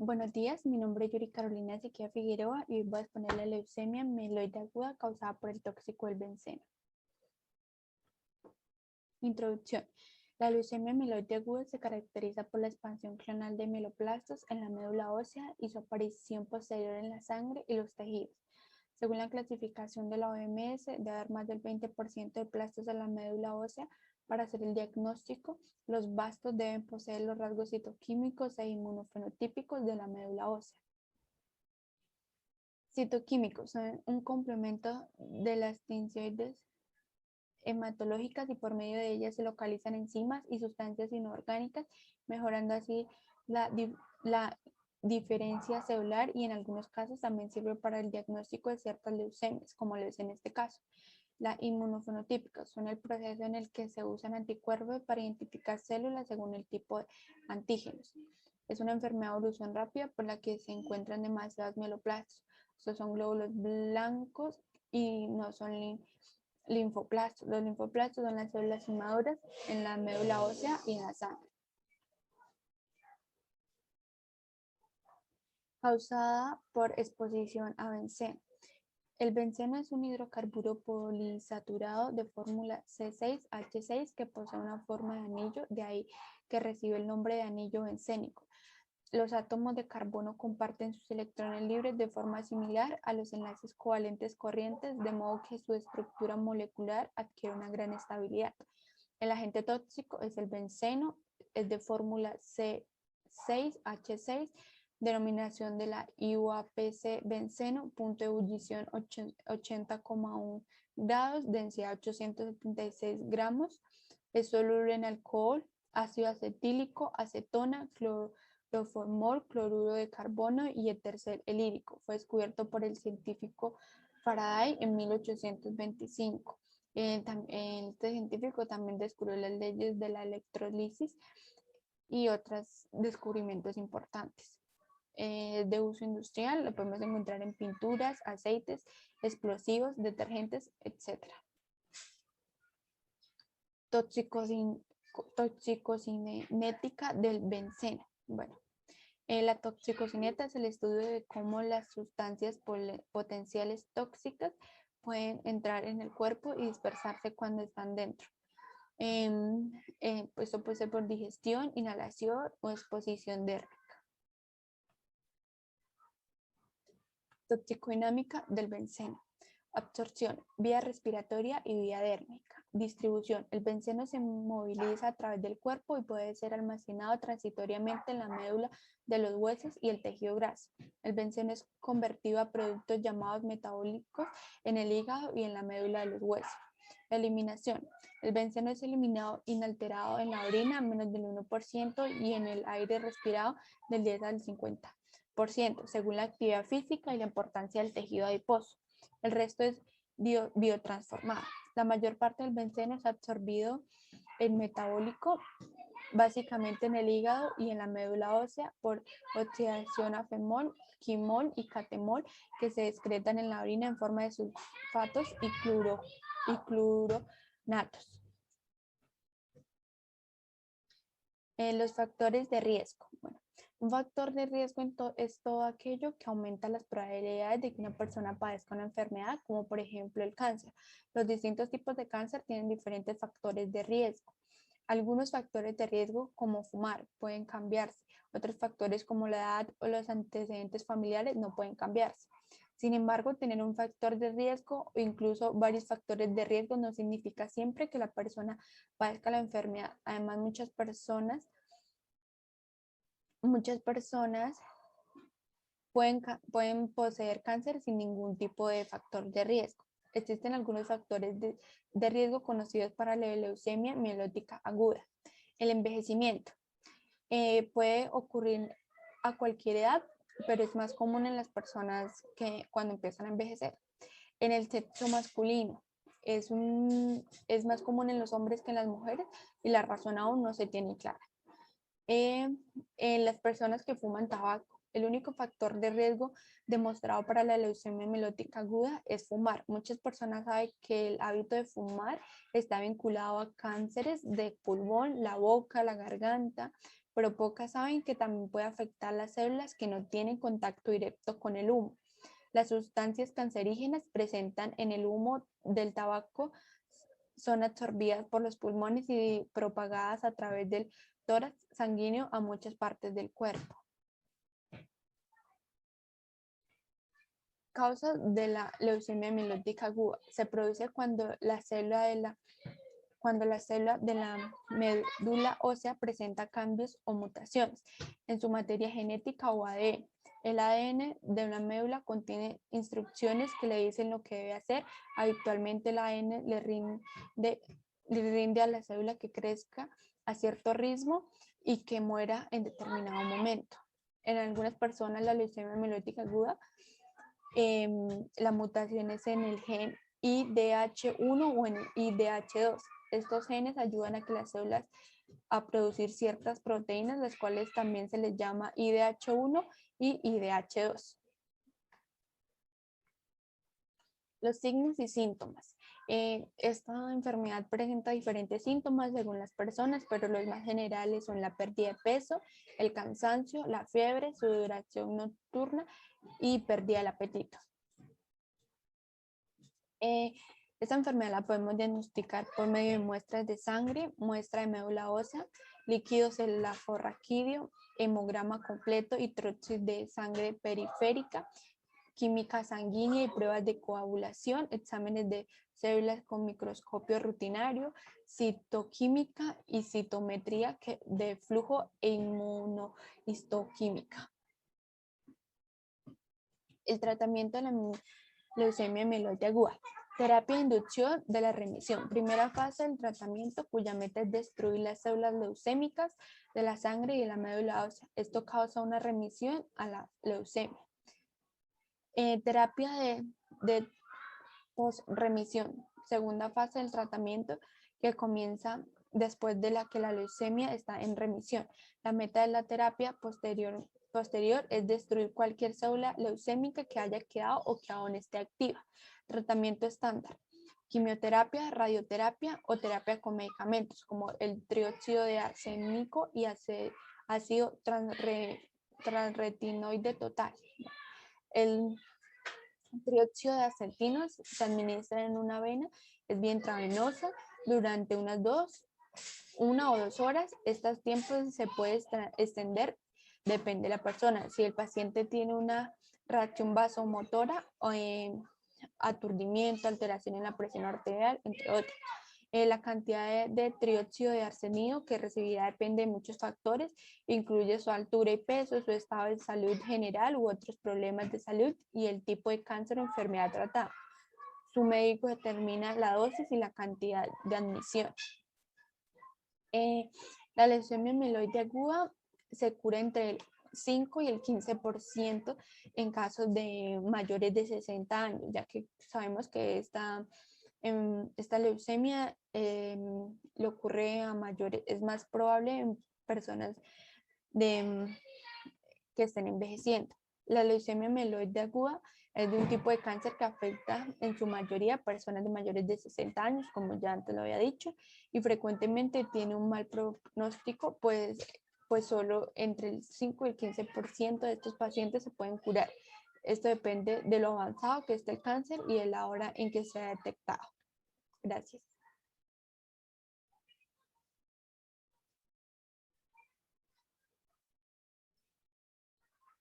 Buenos días, mi nombre es Yuri Carolina Ezequiel Figueroa y hoy voy a exponer la leucemia mieloide aguda causada por el tóxico del benceno. Introducción. La leucemia mieloide aguda se caracteriza por la expansión clonal de mieloplastos en la médula ósea y su aparición posterior en la sangre y los tejidos. Según la clasificación de la OMS, debe haber más del 20% de plastos en la médula ósea. Para hacer el diagnóstico, los bastos deben poseer los rasgos citoquímicos e inmunofenotípicos de la médula ósea. Citoquímicos son un complemento de las tinsioides hematológicas y por medio de ellas se localizan enzimas y sustancias inorgánicas, mejorando así la diferencia celular y en algunos casos también sirve para el diagnóstico de ciertas leucemias, como lo es en este caso. La inmunofenotípica son el proceso en el que se usan anticuerpos para identificar células según el tipo de antígenos. Es una enfermedad de evolución rápida por la que se encuentran demasiados mieloplastos. Estos son glóbulos blancos y no son linfoplastos. Los linfoplastos son las células inmaduras en la médula ósea y en la sangre. Causada por exposición a benceno. El benceno es un hidrocarburo poliinsaturado de fórmula C6H6 que posee una forma de anillo, de ahí que recibe el nombre de anillo bencénico. Los átomos de carbono comparten sus electrones libres de forma similar a los enlaces covalentes corrientes, de modo que su estructura molecular adquiere una gran estabilidad. El agente tóxico es el benceno, es de fórmula C6H6, denominación de la IUPAC benceno, punto de ebullición 80,1 grados, densidad 876 gramos, es soluble en alcohol, ácido acetílico, acetona, cloroformol, cloruro de carbono y éter elírico. Fue descubierto por el científico Faraday en 1825. Este científico también descubrió las leyes de la electrólisis y otros descubrimientos importantes. De uso industrial, lo podemos encontrar en pinturas, aceites, explosivos, detergentes, etc. Toxicocinética del benceno. Bueno, la toxicocinética es el estudio de cómo las sustancias potenciales tóxicas pueden entrar en el cuerpo y dispersarse cuando están dentro. Esto puede ser por digestión, inhalación o exposición dérmica. Toxicodinámica del benceno. Absorción, vía respiratoria y vía dérmica. Distribución. El benceno se moviliza a través del cuerpo y puede ser almacenado transitoriamente en la médula de los huesos y el tejido graso. El benceno es convertido a productos llamados metabólicos en el hígado y en la médula de los huesos. Eliminación. El benceno es eliminado inalterado en la orina, menos del 1%, y en el aire respirado del 10 al 50%, según la actividad física y la importancia del tejido adiposo. El resto es biotransformado. La mayor parte del benceno es absorbido en metabólico, básicamente en el hígado y en la médula ósea, por oxidación a femol, quimol y catemol, que se excretan en la orina en forma de sulfatos y cloronatos. Los factores de riesgo. Bueno, un factor de riesgo es todo aquello que aumenta las probabilidades de que una persona padezca una enfermedad, como por ejemplo el cáncer. Los distintos tipos de cáncer tienen diferentes factores de riesgo. Algunos factores de riesgo, como fumar, pueden cambiarse. Otros factores, como la edad o los antecedentes familiares, no pueden cambiarse. Sin embargo, tener un factor de riesgo o incluso varios factores de riesgo no significa siempre que la persona padezca la enfermedad. Además, muchas personas pueden poseer cáncer sin ningún tipo de factor de riesgo. Existen algunos factores de riesgo conocidos para la leucemia mielótica aguda. El envejecimiento puede ocurrir a cualquier edad, pero es más común en las personas que cuando empiezan a envejecer. En el sexo masculino es más común en los hombres que en las mujeres y la razón aún no se tiene clara. En las personas que fuman tabaco, el único factor de riesgo demostrado para la leucemia mielótica aguda es fumar. Muchas personas saben que el hábito de fumar está vinculado a cánceres de pulmón, la boca, la garganta, pero pocas saben que también puede afectar las células que no tienen contacto directo con el humo. Las sustancias cancerígenas presentes en el humo del tabaco son absorbidas por los pulmones y propagadas a través del tórax sanguíneo a muchas partes del cuerpo. Causas de la leucemia mieloide aguda. Se produce cuando la célula de la médula ósea presenta cambios o mutaciones en su materia genética o ADN. El ADN de una médula contiene instrucciones que le dicen lo que debe hacer. Habitualmente el ADN le rinde a la célula que crezca a cierto ritmo y que muera en determinado momento. En algunas personas la leucemia mieloide aguda, la mutación es en el gen IDH1 o en el IDH2. Estos genes ayudan a que las células a producir ciertas proteínas, las cuales también se les llama IDH1 y IDH2. Los signos y síntomas. Esta enfermedad presenta diferentes síntomas según las personas, pero los más generales son la pérdida de peso, el cansancio, la fiebre, sudoración nocturna y pérdida del apetito. Esta enfermedad la podemos diagnosticar por medio de muestras de sangre, muestra de médula ósea, líquido celular raquídeo, hemograma completo y trozos de sangre periférica, química sanguínea y pruebas de coagulación, exámenes de células con microscopio rutinario, citoquímica y citometría de flujo e inmunohistoquímica. El tratamiento de la leucemia mieloide aguda. Terapia de inducción de la remisión. Primera fase del tratamiento cuya meta es destruir las células leucémicas de la sangre y de la médula ósea. Esto causa una remisión a la leucemia. Terapia de post-remisión. Segunda fase del tratamiento que comienza después de la que la leucemia está en remisión. La meta de la terapia posterior es destruir cualquier célula leucémica que haya quedado o que aún esté activa. Tratamiento estándar: quimioterapia, radioterapia o terapia con medicamentos como el trióxido de arsénico y ácido transretinoide total. El trióxido de acetino se administra en una vena, es vía intravenosa durante una o 2 horas. Estos tiempos se puede extender, depende de la persona. Si el paciente tiene una reacción vasomotora o aturdimiento, alteración en la presión arterial, entre otros. La cantidad de trióxido de arsénico que recibirá depende de muchos factores, incluye su altura y peso, su estado de salud general u otros problemas de salud y el tipo de cáncer o enfermedad tratada. Su médico determina la dosis y la cantidad de admisión. La leucemia mieloide aguda se cura entre el 5 y el 15% en casos de mayores de 60 años, ya que sabemos que esta leucemia le ocurre a mayores, es más probable en personas que estén envejeciendo. La leucemia mieloide aguda es de un tipo de cáncer que afecta en su mayoría a personas de mayores de 60 años, como ya antes lo había dicho, y frecuentemente tiene un mal pronóstico, pues solo entre el 5 y el 15% de estos pacientes se pueden curar. Esto depende de lo avanzado que esté el cáncer y de la hora en que se ha detectado. Gracias.